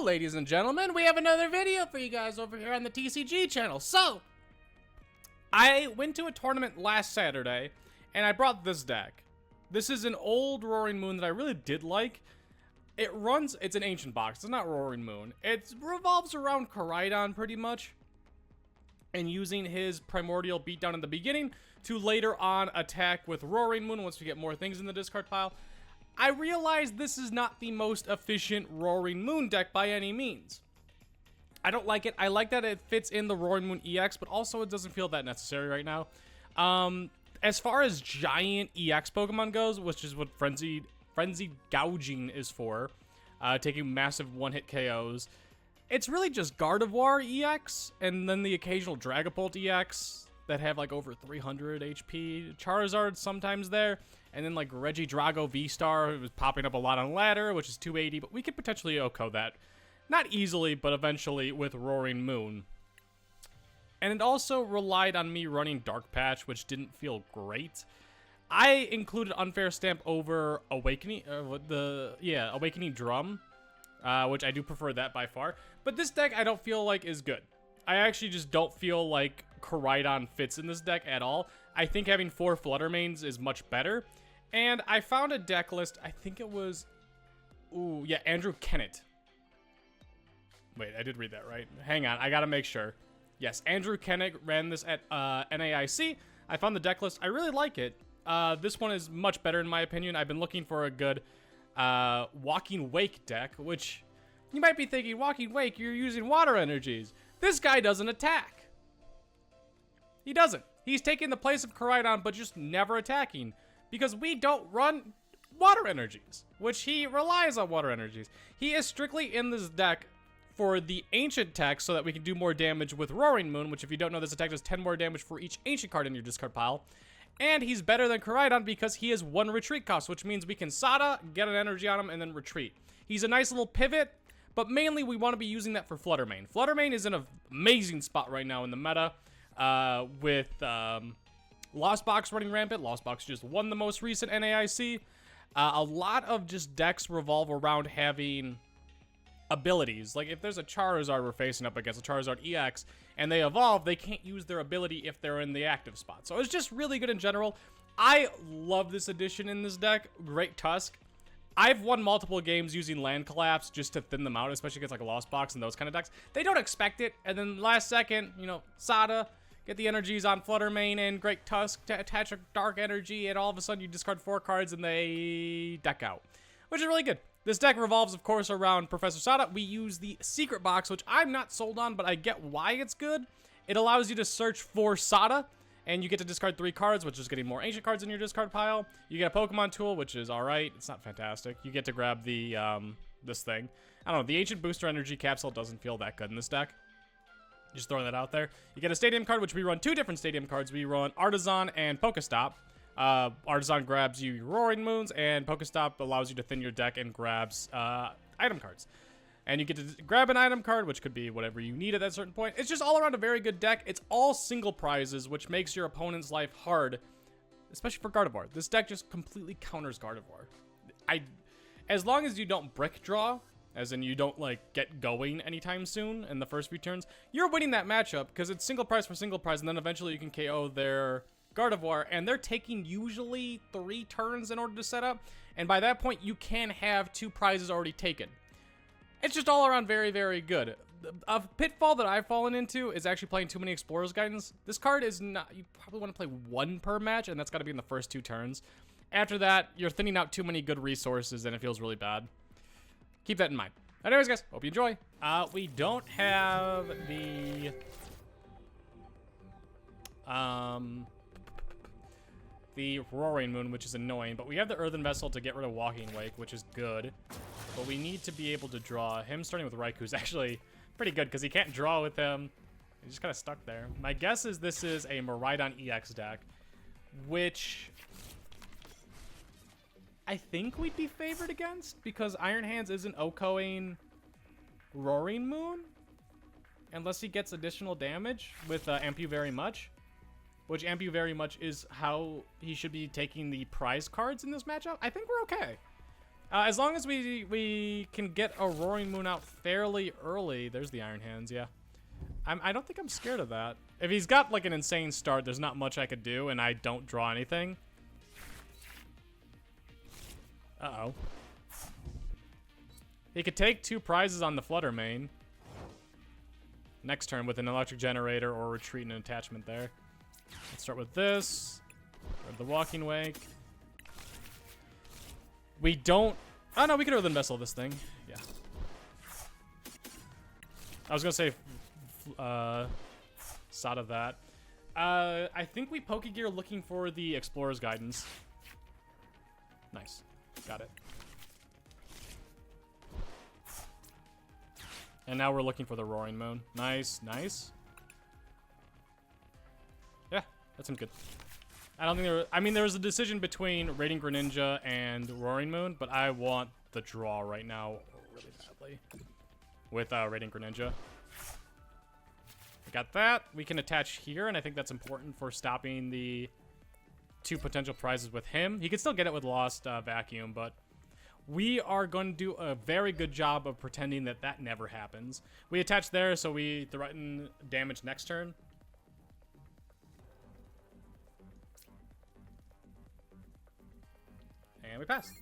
Hello, ladies and gentlemen. We have another video for you guys over here on the TCG channel. So, I went to a tournament last Saturday, and I brought this deck. This is an old Roaring Moon that I really did like. It's an ancient box. It's not Roaring Moon. It revolves around Koraidon pretty much, and using his primordial beatdown in the beginning to later on attack with Roaring Moon once we get more things in the discard pile. I realize this is not the most efficient Roaring Moon deck by any means. I don't like it. I like that it fits in the Roaring Moon EX, but also it doesn't feel that necessary right now. As far as giant EX Pokemon goes, which is what Frenzied Gouging is for, taking massive one-hit KOs, it's really just Gardevoir EX, and then the occasional Dragapult EX that have like over 300 HP, Charizard sometimes there, and then like Regidrago V-Star was popping up a lot on ladder, which is 280, but we could potentially OHKO that. Not easily, but eventually with Roaring Moon. And it also relied on me running Dark Patch, which didn't feel great. I included Unfair Stamp over Awakening, Awakening Drum, which I do prefer that by far. But this deck I don't feel like is good. I actually just don't feel like Koraidon fits in this deck at all. I think having 4 Fluttermanes is much better. And I found a deck list, I think it was, Andrew Kennett. Wait, I did read that right. Hang on, I gotta make sure. Yes, Andrew Kennett ran this at NAIC. I found the deck list. I really like it. This one is much better in my opinion. I've been looking for a good Walking Wake deck, which you might be thinking, Walking Wake, you're using water energies. This guy doesn't attack. He doesn't. He's taking the place of Koraidon, but just never attacking. Because we don't run water energies, which he relies on water energies. He is strictly in this deck for the ancient tech so that we can do more damage with Roaring Moon, which if you don't know, this attack does 10 more damage for each ancient card in your discard pile. And he's better than Koraidon because he has 1 retreat cost, which means we can Sada, get an energy on him, and then retreat. He's a nice little pivot, but mainly we want to be using that for Fluttermane. Fluttermane is in an amazing spot right now in the meta with Lost Box running rampant. Lost Box just won the most recent NAIC. A lot of just decks revolve around having abilities. Like if there's a Charizard we're facing up against, a Charizard EX, and they evolve, they can't use their ability if they're in the active spot. So it's just really good in general. I love this addition in this deck. Great Tusk. I've won multiple games using Land Collapse just to thin them out, especially against like a Lost Box and those kind of decks. They don't expect it, and then last second, Sada, get the energies on Fluttermane and Great Tusk to attach a Dark Energy, and all of a sudden you discard 4 cards and they deck out, which is really good. This deck revolves, of course, around Professor Sada. We use the Secret Box, which I'm not sold on, but I get why it's good. It allows you to search for Sada, and you get to discard 3 cards, which is getting more ancient cards in your discard pile. You get a Pokemon tool, which is alright. It's not fantastic. You get to grab the, this thing. I don't know, the Ancient Booster Energy Capsule doesn't feel that good in this deck. Just throwing that out there. You get a Stadium card, which we run 2 different Stadium cards. We run Artisan and Pokestop. Artisan grabs you Roaring Moons, and Pokestop allows you to thin your deck and grabs item cards. And you get to grab an item card, which could be whatever you need at that certain point. It's just all around a very good deck. It's all single prizes, which makes your opponent's life hard, especially for Gardevoir. This deck just completely counters Gardevoir. As long as you don't brick draw, as in you don't like get going anytime soon in the first few turns, you're winning that matchup because it's single prize for single prize, and then eventually you can KO their Gardevoir, and they're taking usually 3 turns in order to set up, and by that point you can have 2 prizes already taken. It's just all around very, very good. A pitfall that I've fallen into is actually playing too many Explorer's Guidance. This card is not, you probably want to play 1 per match, and that's got to be in the first 2 turns. After that, you're thinning out too many good resources, and it feels really bad. Keep that in mind. Anyways, guys, hope you enjoy. We don't have the Roaring Moon, which is annoying, but we have the Earthen Vessel to get rid of Walking Wake, which is good. But we need to be able to draw. Him starting with Raikou is actually pretty good because he can't draw with him. He's just kind of stuck there. My guess is this is a Miraidon EX deck, which I think we'd be favored against because Iron Hands isn't OHKOing Roaring Moon unless he gets additional damage with Ampu Very Much, which Ampu Very Much is how he should be taking the prize cards in this matchup. I think we're okay. As long as we can get a Roaring Moon out fairly early. There's the Iron Hands, yeah. I don't think I'm scared of that. If he's got like an insane start, there's not much I could do, and I don't draw anything. Uh-oh. He could take 2 prizes on the Flutter Mane. Next turn with an Electric Generator or Retreat and an attachment there. Let's start with this. Grab the Walking Wake. We don't... Oh, no, we could Earthen Vessel this thing. Yeah. I was going to say... side of that. I think we Pokegear looking for the Explorer's Guidance. Nice. Got it. And now we're looking for the Roaring Moon. Nice, nice. Yeah, that seems good. I don't think there... I mean, there was a decision between Radiant Greninja and Roaring Moon, but I want the draw right now really badly with Radiant Greninja. We got that. We can attach here, and I think that's important for stopping the 2 potential prizes with him. He can still get it with Lost Vacuum, but we are going to do a very good job of pretending that that never happens. We attach there, so we threaten damage next turn. And we pass.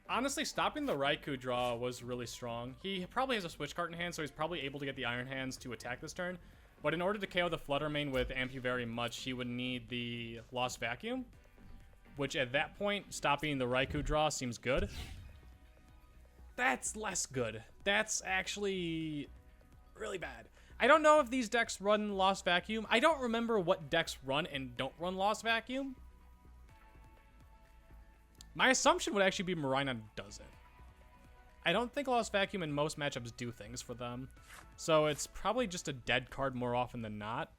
Honestly, stopping the Raikou draw was really strong. He probably has a Switch card in hand, so he's probably able to get the Iron Hands to attack this turn. But in order to KO the Flutter Mane with Ampu very much, he would need the Lost Vacuum. Which at that point, stopping the Raikou draw seems good. That's less good. That's actually really bad. I don't know if these decks run Lost Vacuum. I don't remember what decks run and don't run Lost Vacuum. My assumption would actually be Marina doesn't. I don't think Lost Vacuum in most matchups do things for them. So it's probably just a dead card more often than not.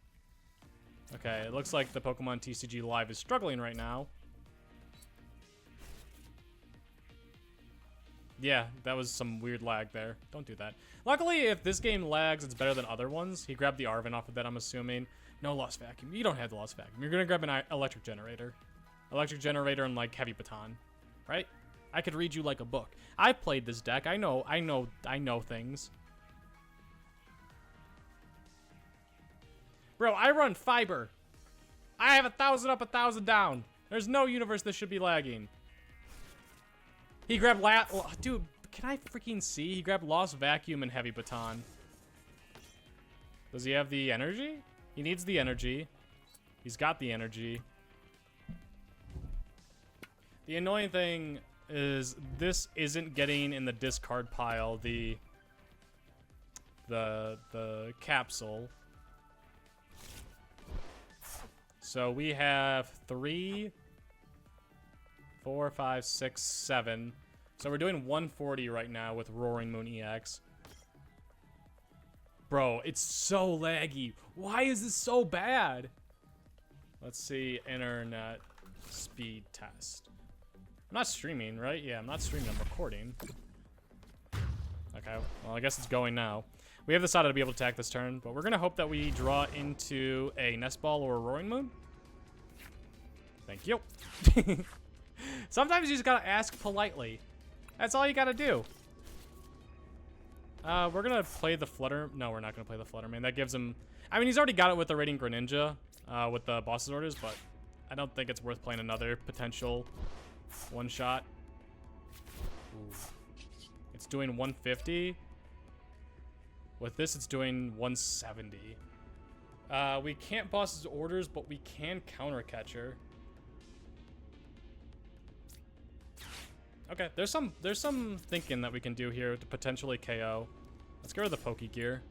Okay, it looks like the Pokemon TCG Live is struggling right now. Yeah, that was some weird lag there. Don't do that. Luckily, if this game lags, it's better than other ones. He grabbed the Arven off of that, I'm assuming. No Lost Vacuum. You don't have the Lost Vacuum. You're going to grab an Electric Generator. Electric Generator and, like, Heavy Baton. Right? I could read you like a book. I played this deck. I know things. Bro, I run Fiber. I have 1,000 up, 1,000 down. There's no universe that should be lagging. He grabbed dude, can I freaking see? He grabbed Lost Vacuum and Heavy Baton. Does he have the energy? He needs the energy. He's got the energy. The annoying thing is this isn't getting in the discard pile the capsule. So we have 3, 4, 5, 6, 7. So we're doing 140 right now with Roaring Moon EX. Bro, it's so laggy. Why is this so bad? Let's see, internet speed test. I'm not streaming, right? Yeah, I'm not streaming, I'm recording. Okay, well, I guess it's going now. We have decided to be able to attack this turn, but we're going to hope that we draw into a Nest Ball or a Roaring Moon. Thank you. Sometimes you just got to ask politely. That's all you got to do. We're going to play the Flutter. No, we're not going to play the Flutter Mane. That gives him... I mean, he's already got it with the Radiant Greninja with the boss's orders, but I don't think it's worth playing another potential one-shot. It's doing 150. With this, it's doing 170. We can't boss his orders, but we can counter catcher. Okay, there's some thinking that we can do here to potentially KO. Let's get rid of the Pokegear.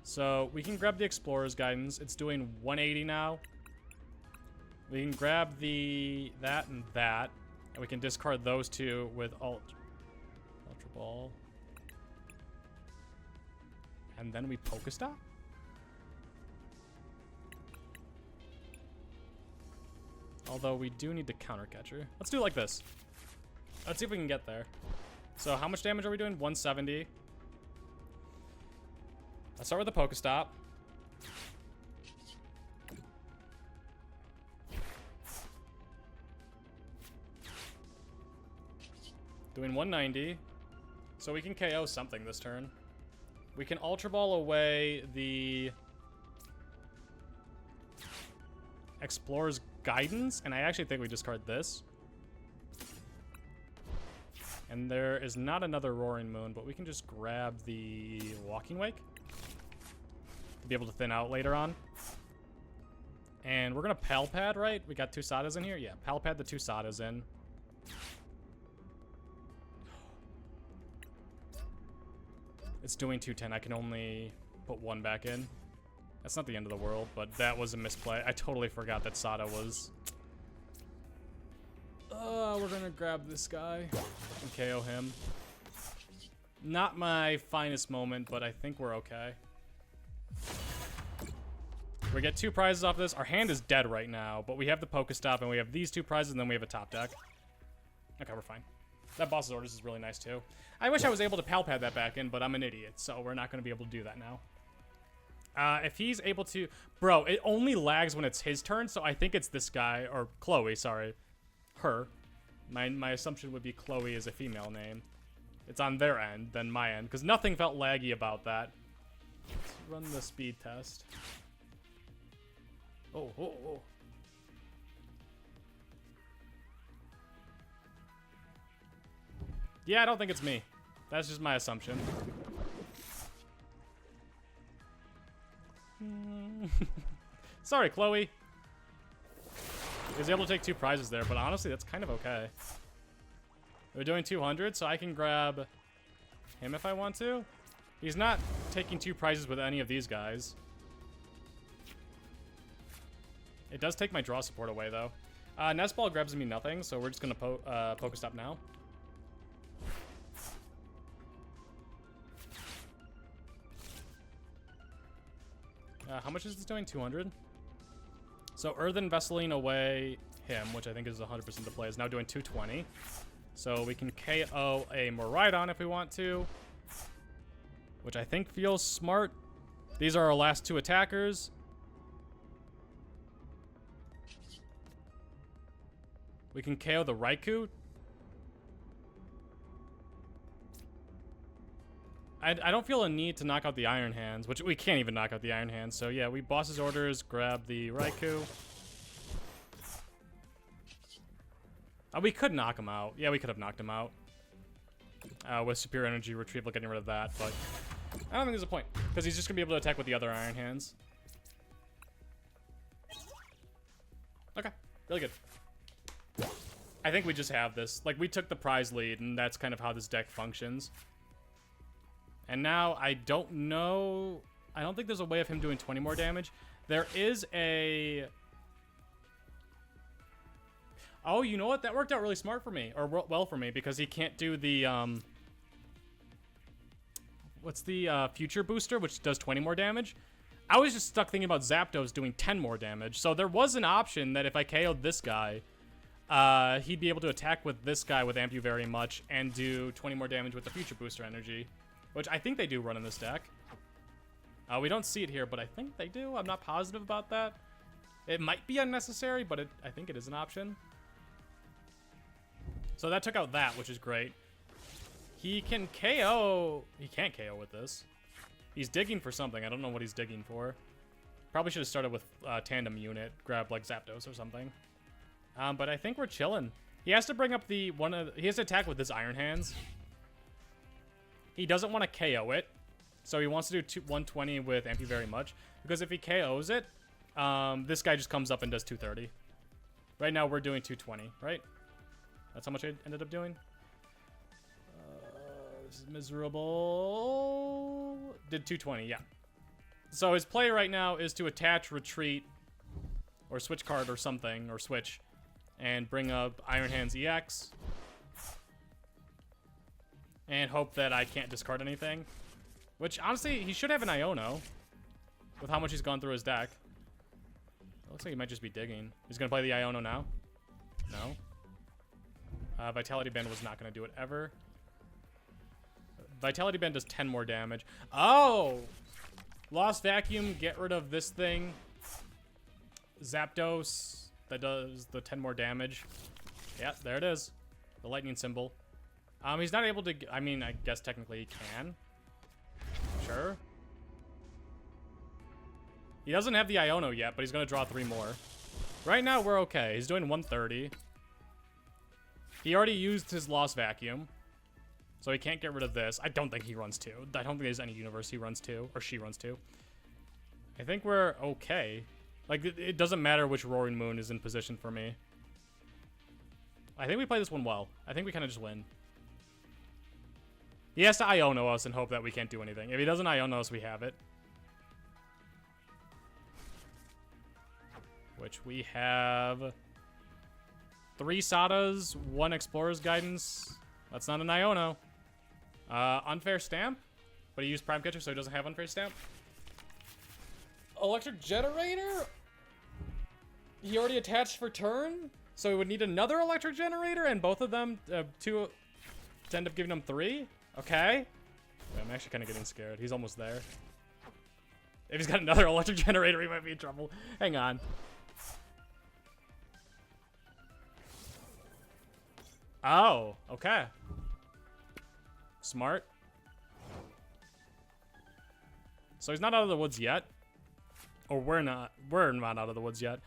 So we can grab the Explorer's Guidance. It's doing 180 now. We can grab that, and we can discard those two with Ultra Ball. And then we Pokestop? Although we do need to counter catcher. Let's do it like this. Let's see if we can get there. So how much damage are we doing? 170. Let's start with the Pokestop. Doing 190. So we can KO something this turn. We can Ultra Ball away the Explorer's Guidance, and I actually think we discard this. And there is not another Roaring Moon, but we can just grab the Walking Wake to be able to thin out later on. And we're gonna Pal Pad, right? We got 2 Sadas in here? Yeah, Pal Pad the 2 Sadas in. It's doing 210. I can only put 1 back in. That's not the end of the world, but that was a misplay. I totally forgot that Sada was... we're gonna grab this guy and KO him. Not my finest moment, but I think we're okay. We get 2 prizes off this. Our hand is dead right now, but we have the Pokestop, and we have these 2 prizes, and then we have a top deck. Okay, we're fine. That boss's orders is really nice, too. I wish I was able to Pal Pad that back in, but I'm an idiot, so we're not going to be able to do that now. If he's able to... Bro, it only lags when it's his turn, so I think it's this guy, or Chloe, sorry. Her. My assumption would be Chloe is a female name. It's on their end, than my end, because nothing felt laggy about that. Let's run the speed test. Oh. Yeah, I don't think it's me. That's just my assumption. Sorry, Chloe. He was able to take 2 prizes there, but honestly, that's kind of okay. We're doing 200, so I can grab him if I want to. He's not taking 2 prizes with any of these guys. It does take my draw support away, though. Nest Ball grabs me nothing, so we're just going to Pokestop now. How much is this doing? 200? So Earthen Vesseline away him, which I think is 100% the play, is now doing 220. So we can KO a Miraidon if we want to, which I think feels smart. These are our last 2 attackers. We can KO the Raikou. I don't feel a need to knock out the Iron Hands, which we can't even knock out the Iron Hands. So yeah, we boss's orders, grab the Raikou. We could knock him out. Yeah, we could have knocked him out. With Superior Energy Retrieval, getting rid of that, but I don't think there's a point, because he's just going to be able to attack with the other Iron Hands. Okay, really good. I think we just have this. Like, we took the prize lead, and that's kind of how this deck functions. And now, I don't know... I don't think there's a way of him doing 20 more damage. There is a... Oh, you know what? That worked out really smart for me. Or well for me, because he can't do the, what's the, Future Booster, which does 20 more damage? I was just stuck thinking about Zapdos doing 10 more damage. So there was an option that if I KO'd this guy, he'd be able to attack with this guy with Amp You Very Much and do 20 more damage with the Future Booster energy. Which I think they do run in this deck. We don't see it here, but I think they do. I'm not positive about that. It might be unnecessary, but I think it is an option. So that took out that, which is great. He can KO... He can't KO with this. He's digging for something. I don't know what he's digging for. Probably should have started with Tandem Unit. Grab, like, Zapdos or something. But I think we're chilling. He has to bring up the... He has to attack with his Iron Hands. He doesn't want to KO it. So he wants to do 120 with Amp You Very Much. Because if he KOs it, this guy just comes up and does 230. Right now, we're doing 220, right? That's how much I ended up doing. This is miserable. Did 220, yeah. So his play right now is to attach, retreat, or switch card or something, or switch, and bring up Iron Hands EX. And hope that I can't discard anything. Which, honestly, he should have an Iono. With how much he's gone through his deck. It looks like he might just be digging. He's going to play the Iono now? No. Vitality Band was not going to do it ever. Vitality Band does 10 more damage. Oh! Lost Vacuum, get rid of this thing. Zapdos, that does the 10 more damage. Yeah, there it is. The lightning symbol. He's not able to... I mean, I guess technically he can. Sure. He doesn't have the Iono yet, but he's going to draw 3 more. Right now, we're okay. He's doing 130. He already used his Lost Vacuum. So he can't get rid of this. I don't think he runs 2. I don't think there's any universe he runs 2. Or she runs 2. I think we're okay. Like, it doesn't matter which Roaring Moon is in position for me. I think we play this one well. I think we kind of just win. He has to Iono us and hope that we can't do anything. If he doesn't Iono us, we have it. Which we have 3 Sadas, 1 Explorer's Guidance. That's not an Iono. Unfair Stamp, but he used Prime Catcher, so he doesn't have Unfair Stamp. Electric Generator? He already attached for turn, so he would need another Electric Generator, and both of them, 2, to end up giving him 3? Okay. Wait, I'm actually kind of getting scared. He's almost there. If he's got another Electric Generator, he might be in trouble. Hang on. Oh, okay. Smart. So he's not out of the woods yet. Or we're not out of the woods yet.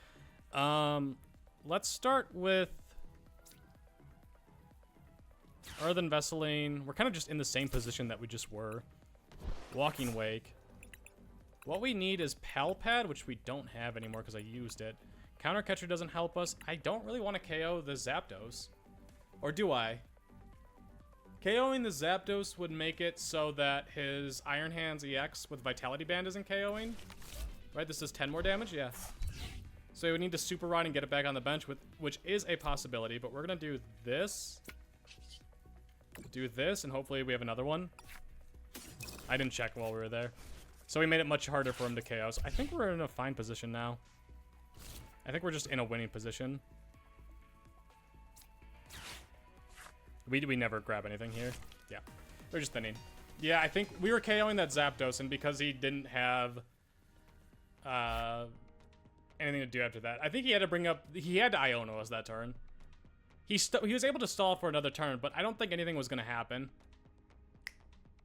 Let's start with Earthen Vesseling. We're kind of just in the same position that we just were. Walking Wake. What we need is Pal Pad, which we don't have anymore because I used it. Counter Catcher doesn't help us. I don't really want to KO the Zapdos. Or do I? KOing the Zapdos would make it so that his Iron Hands EX with Vitality Band isn't KOing. Right, this does 10 more damage? Yeah. So we would need to Super Rod and get it back on the bench, which is a possibility, but we're going to do this. Do this, and hopefully we have another one. I didn't check while we were there. So we made it much harder for him to KO. So I think we're in a fine position now. I think we're just in a winning position. We never grab anything here. Yeah, we're just thinning. Yeah, I think we were KOing that Zapdos, and because he didn't have anything to do after that, I think he had to bring up... He had to Iono us that turn. He was able to stall for another turn, but I don't think anything was going to happen.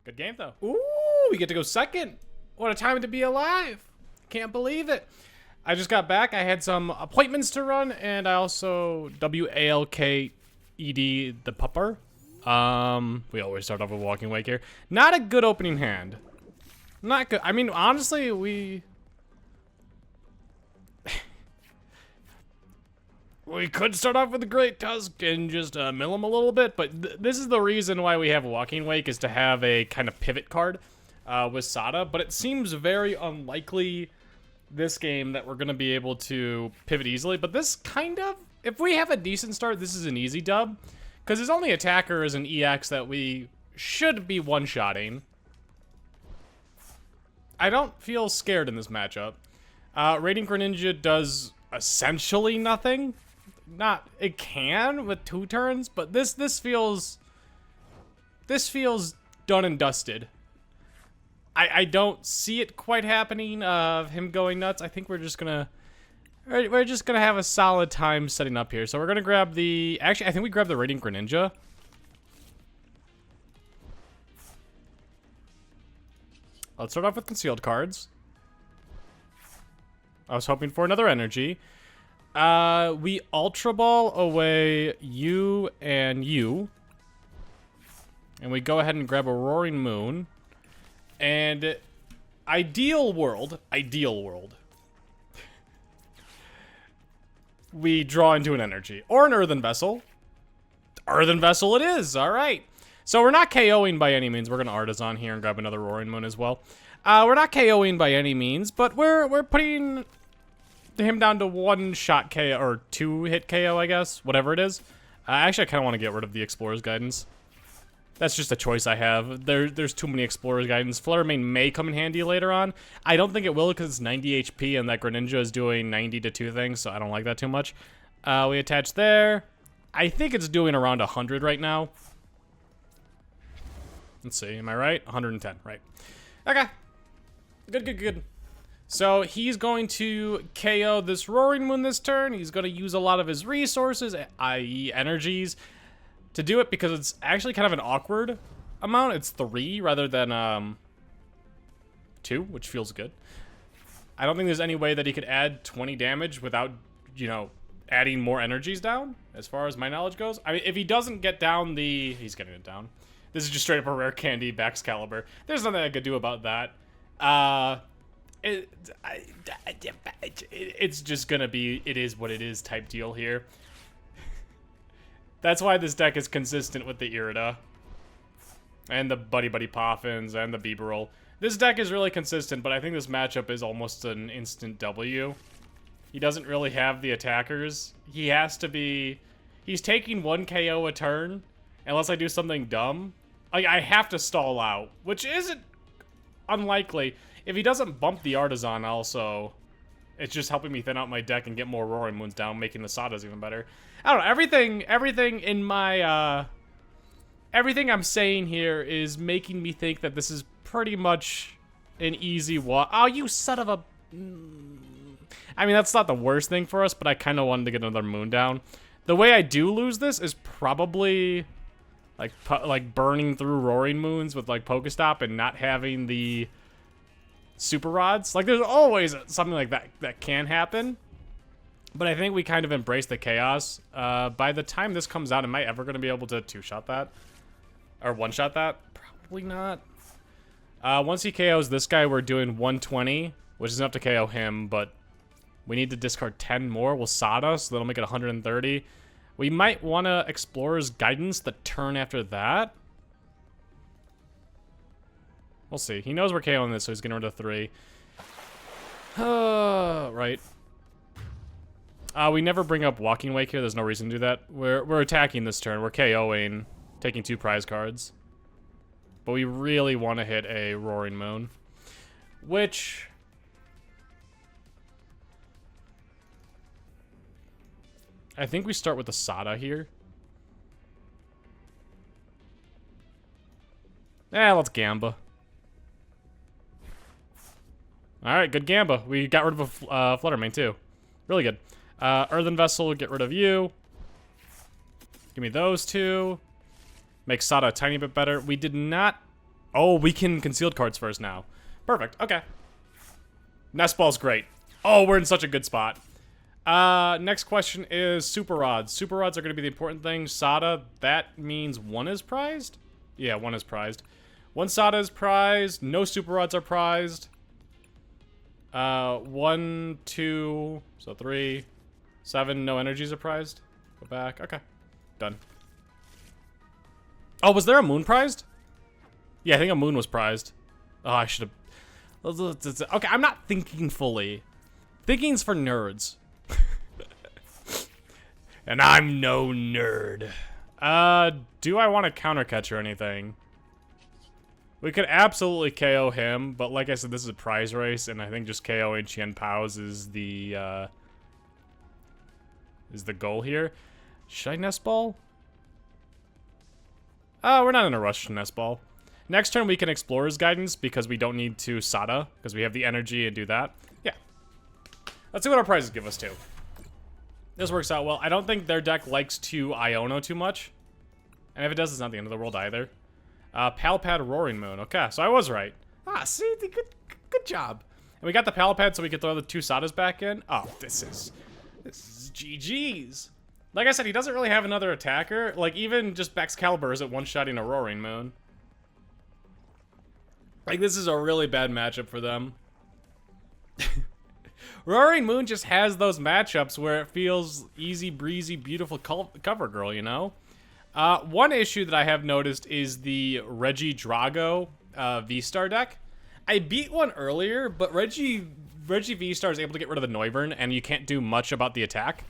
Good game, though. Ooh, we get to go second. What a time to be alive. Can't believe it. I just got back. I had some appointments to run, and I also WALKED the pupper. We always start off with Walking Wake here. Not a good opening hand. Not good. I mean, honestly, we could start off with a Great Tusk and just mill him a little bit, but this is the reason why we have Walking Wake, is to have a kind of pivot card with Sada, but it seems very unlikely this game that we're going to be able to pivot easily, but this kind of... If we have a decent start, this is an easy dub. Because his only attacker is an EX that we should be one-shotting. I don't feel scared in this matchup. Radiant Greninja does essentially nothing. It can with 2 turns, but this feels done and dusted. I don't see it quite happening of him going nuts. I think we're just gonna have a solid time setting up here. So we're gonna grab the... Actually, I think we grab the Radiant Greninja. Let's start off with concealed cards. I was hoping for another energy. We Ultra Ball away you and you. And we go ahead and grab a Roaring Moon. And ideal world. We draw into an energy. Or an Earthen Vessel. Earthen Vessel it is, alright. So we're not KOing by any means. We're going to Artisan here and grab another Roaring Moon as well. We're not KOing by any means, but we're putting him down to 1-shot KO, or 2-hit KO, I guess. Whatever it is. Actually, I kind of want to get rid of the Explorer's Guidance. That's just a choice I have. There's too many Explorer's Guidance. Flare Mane may come in handy later on. I don't think it will because it's 90 HP and that Greninja is doing 90 to 2 things, so I don't like that too much. We attach there. I think it's doing around 100 right now. Let's see, am I right? 110, right. Okay. Good. So he's going to KO this Roaring Moon this turn. He's going to use a lot of his resources, i.e. energies. to do it because it's actually kind of an awkward amount. It's 3 rather than 2, which feels good. I don't think there's any way that he could add 20 damage without, you know, adding more energies down, as far as my knowledge goes. I mean, if he doesn't get down the... He's getting it down. This is just straight up a rare candy Baxcalibur. There's nothing I could do about that. It's just gonna be, it is what it is type deal here. That's why this deck is consistent with the Irida. And the Buddy Buddy Poffins and the Bibarel. This deck is really consistent, but I think this matchup is almost an instant W. He doesn't really have the attackers. He has to be... He's taking 1 KO a turn, unless I do something dumb. Like, I have to stall out, which isn't unlikely. If he doesn't bump the Artisan also, it's just helping me thin out my deck and get more Roaring Moons down, making the Sadas even better. I don't know, everything in my, everything I'm saying here is making me think that this is pretty much an easy walk. Oh, you son of a... I mean, that's not the worst thing for us, but I kind of wanted to get another moon down. The way I do lose this is probably like burning through Roaring Moons with like Pokestop and not having the Super Rods. Like, there's always something like that that can happen. But I think we kind of embrace the chaos. By the time this comes out, am I ever going to be able to 2-shot that? Or 1-shot that? Probably not. Once he KOs this guy, we're doing 120, which is enough to KO him, but we need to discard 10 more. We'll Sada, so that'll make it 130. We might want to Explorer's Guidance the turn after that. We'll see. He knows we're KOing this, so he's getting rid of 3. Right. We never bring up Walking Wake here. There's no reason to do that. We're attacking this turn. We're KOing, taking 2 prize cards. But we really want to hit a Roaring Moon. Which... I think we start with the Sada here. Let's Gamba. Alright, good Gamba. We got rid of a Fluttermane too. Really good. Earthen Vessel, get rid of you. Give me those 2. Make Sada a tiny bit better. We did not... Oh, we can Concealed cards first now. Perfect, okay. Nest Ball's great. Oh, we're in such a good spot. Next question is Super Rods. Super Rods are going to be the important thing. Sada, that means 1 is prized? Yeah, 1 is prized. 1 Sada is prized. No Super Rods are prized. 1, 2, so 3, 7, no energies are prized. Go back. Okay, done. Oh, was there a moon prized? Yeah, I think a moon was prized. Oh, I should have... Okay, I'm not thinking fully. Thinking's for nerds. And I'm no nerd. Do I want to counter catch or anything? We could absolutely KO him, but like I said, this is a prize race, and I think just KOing Chien Pao's is the goal here. Should I Nest Ball? We're not in a rush to Nest Ball. Next turn we can Explorer's Guidance because we don't need to Sada, because we have the energy and do that. Yeah. Let's see what our prizes give us too. This works out well. I don't think their deck likes to Iono too much. And if it does, it's not the end of the world either. Palpad Roaring Moon. Okay, so I was right. See? Good job. And we got the Palpad so we could throw the 2 Sadas back in. Oh, this is GG's. Like I said, he doesn't really have another attacker. Like, even just Baxcalibur isn't one-shotting a Roaring Moon. Like, this is a really bad matchup for them. Roaring Moon just has those matchups where it feels easy breezy, beautiful cover girl, you know? One issue that I have noticed is the Reggie Drago V-Star deck. I beat one earlier, but Reggie V-Star is able to get rid of the Noivern, and you can't do much about the attack.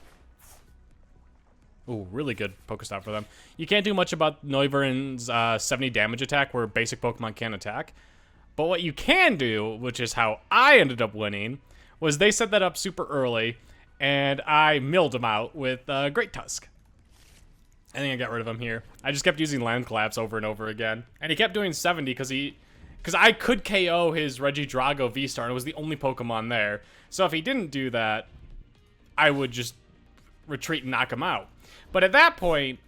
Ooh, really good Pokestop for them. You can't do much about Noivern's 70 damage attack where basic Pokemon can't attack. But what you can do, which is how I ended up winning, was they set that up super early, and I milled him out with Great Tusk. I think I got rid of him here. I just kept using Land Collapse over and over again. And he kept doing 70 because I could KO his Reggie Drago V-Star, and it was the only Pokemon there. So if he didn't do that, I would just retreat and knock him out. But at that point,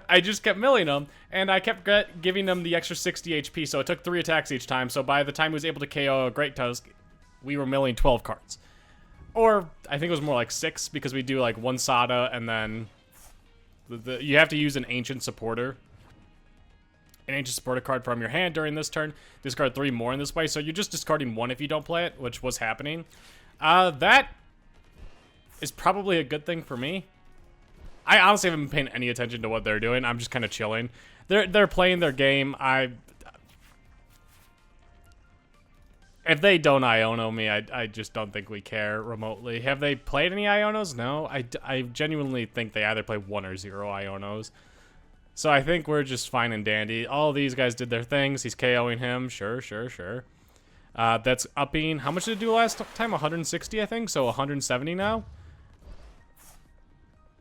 I just kept milling him, and I kept giving him the extra 60 HP, so it took 3 attacks each time, so by the time he was able to KO a Great Tusk, we were milling 12 cards. Or, I think it was more like 6, because we do like 1 Sada, and then you have to use an Ancient Supporter. An Ancient Supporter card from your hand during this turn. Discard 3 more in this way, so you're just discarding 1 if you don't play it, which was happening. That is probably a good thing for me. I honestly haven't been paying any attention to what they're doing. I'm just kind of chilling. They're playing their game. If they don't Iono me, I just don't think we care remotely. Have they played any Ionos? No. I genuinely think they either play 1 or 0 Ionos. So I think we're just fine and dandy. All these guys did their things. He's KOing him. Sure. That's upping. How much did it do last time? 160, I think. So 170 now.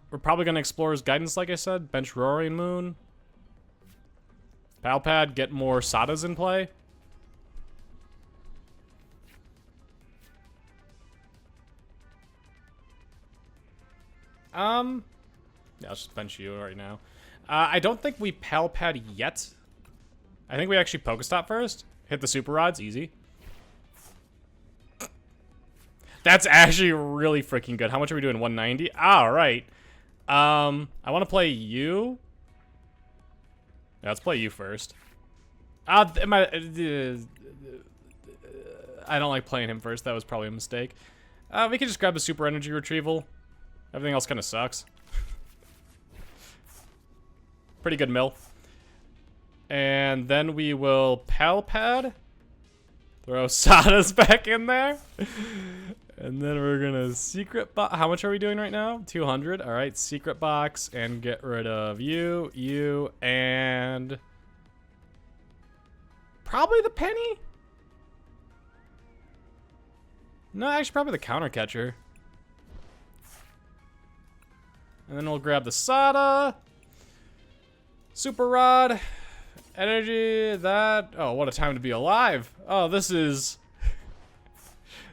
We're probably going to explore his guidance, like I said. Bench Roaring Moon. Palpad, get more Sadas in play. Yeah, let's just bench you right now. I don't think we Palpad yet. I think we actually Pokestop first. Hit the Super Rods, easy. That's actually really freaking good. How much are we doing? 190? All right. I want to play you. Yeah, let's play you first. I don't like playing him first. That was probably a mistake. We can just grab the Super Energy Retrieval. Everything else kind of sucks. Pretty good mill. And then we will Palpad. Throw Sadas back in there. And then we're gonna Secret Box. How much are we doing right now? 200. All right, Secret Box and get rid of you, and probably the Penny. No, actually, probably the Counter Catcher. And then we'll grab the Sada, Super Rod, Energy. That. Oh, what a time to be alive! Oh, this is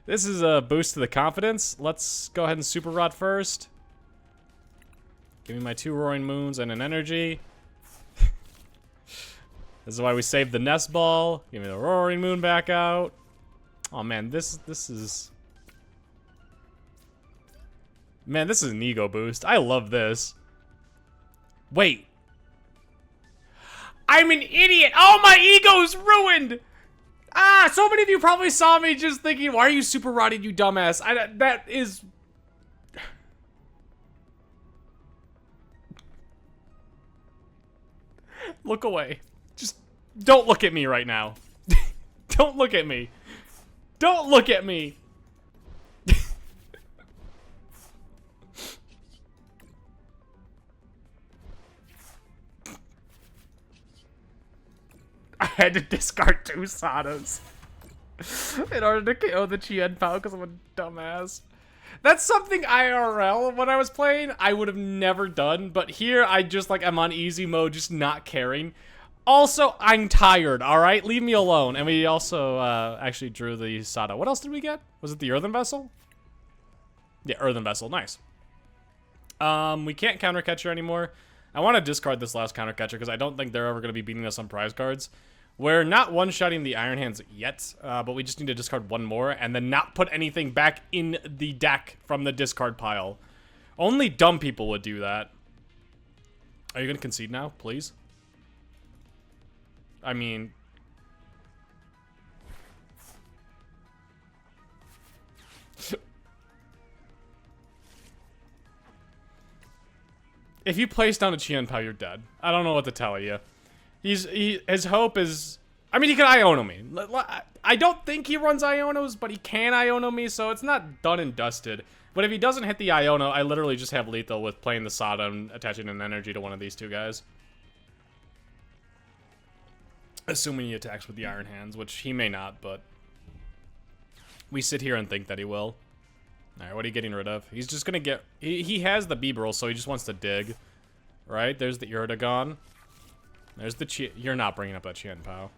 a boost to the confidence. Let's go ahead and Super Rod first. Give me my 2 Roaring Moons and an Energy. This is why we saved the Nest Ball. Give me the Roaring Moon back out. Oh man, this is... Man, this is an ego boost. I love this. Wait. I'm an idiot! Oh, my ego's ruined! Ah, so many of you probably saw me just thinking, why are you Super Rodding, you dumbass? That is... Look away. Just don't look at me right now. Don't look at me. Don't look at me. I had to discard 2 Sadas in order to KO the Chien-Pao because I'm a dumbass. That's something IRL, when I was playing, I would have never done. But here, I just, like, I'm on easy mode, just not caring. Also, I'm tired, alright? Leave me alone. And we also actually drew the Sada. What else did we get? Was it the Earthen Vessel? Yeah, Earthen Vessel. Nice. We can't Counter Catcher anymore. I want to discard this last Counter Catcher because I don't think they're ever going to be beating us on prize cards. We're not one-shotting the Iron Hands yet, but we just need to discard 1 more and then not put anything back in the deck from the discard pile. Only dumb people would do that. Are you going to concede now, please? I mean... If you place down a Chien-Pao, you're dead. I don't know what to tell you. His hope is... I mean, he can Iono me. I don't think he runs Ionos, but he can Iono me, so it's not done and dusted. But if he doesn't hit the Iono, I literally just have lethal with playing the Sada and attaching an energy to one of these 2 guys. Assuming he attacks with the Iron Hands, which he may not, but... We sit here and think that he will. Alright, what are you getting rid of? He's just gonna get... He has the Beebrel, so he just wants to dig. Right? There's the Urdagon. There's the You're not bringing up that Chien-Pao.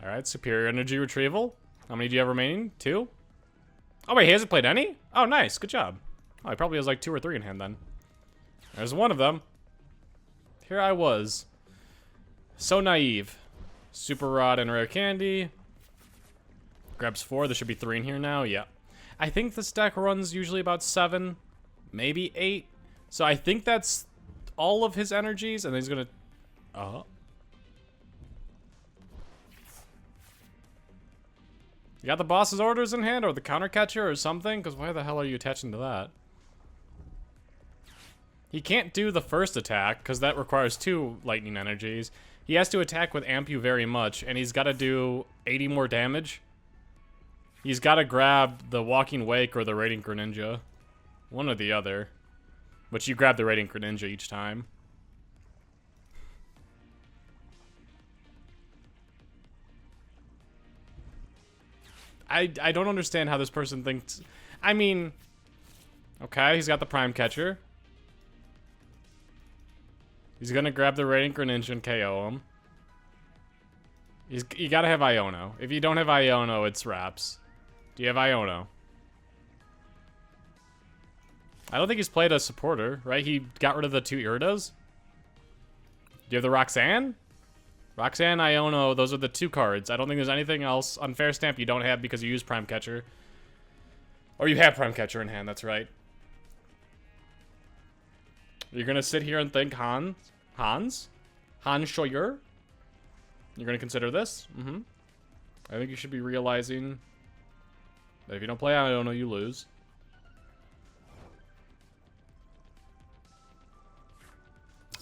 Alright, Superior Energy Retrieval. How many do you have remaining? 2? Oh, wait, he hasn't played any? Oh, nice. Good job. Oh, he probably has like 2 or 3 in hand then. There's one of them. Here I was. So naive. Super Rod and Rare Candy. Grabs 4. There should be 3 in here now. Yeah. I think this deck runs usually about 7, maybe 8. So I think that's all of his energies, and then he's gonna... You got the boss's orders in hand, or the counter catcher, or something? Because why the hell are you attaching to that? He can't do the first attack, because that requires 2 lightning energies. He has to attack with Amp You very much, and he's got to do 80 more damage. He's got to grab the Walking Wake or the Radiant Greninja. One or the other. But you grab the Radiant Greninja each time. I don't understand how this person thinks... I mean... Okay, he's got the Prime Catcher. He's gonna grab the Radiant Greninja and KO him. You gotta have Iono. If you don't have Iono, it's Raps. Do you have Iono? I don't think he's played a supporter, right? He got rid of the 2 Iridas. Do you have the Roxanne? Roxanne, Iono, those are the 2 cards. I don't think there's anything else. Unfair Stamp you don't have because you use Prime Catcher. Or you have Prime Catcher in hand, that's right. You're gonna sit here and think Hans Scheuer? You're gonna consider this? I think you should be realizing that if you don't play Iono, you lose.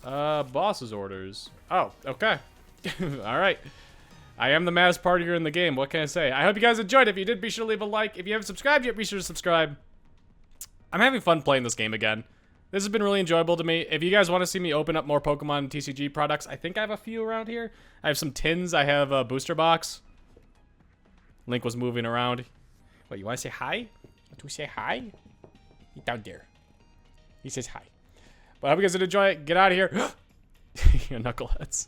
Boss's orders. Oh, okay. Alright. I am the maddest partier in the game. What can I say? I hope you guys enjoyed. If you did, be sure to leave a like. If you haven't subscribed yet, be sure to subscribe. I'm having fun playing this game again. This has been really enjoyable to me. If you guys want to see me open up more Pokemon TCG products, I think I have a few around here. I have some tins. I have a booster box. Link was moving around. What, you want to say hi? Want to say hi? He's down there. He says hi. But I hope you guys did enjoy it. Get out of here. You knuckleheads.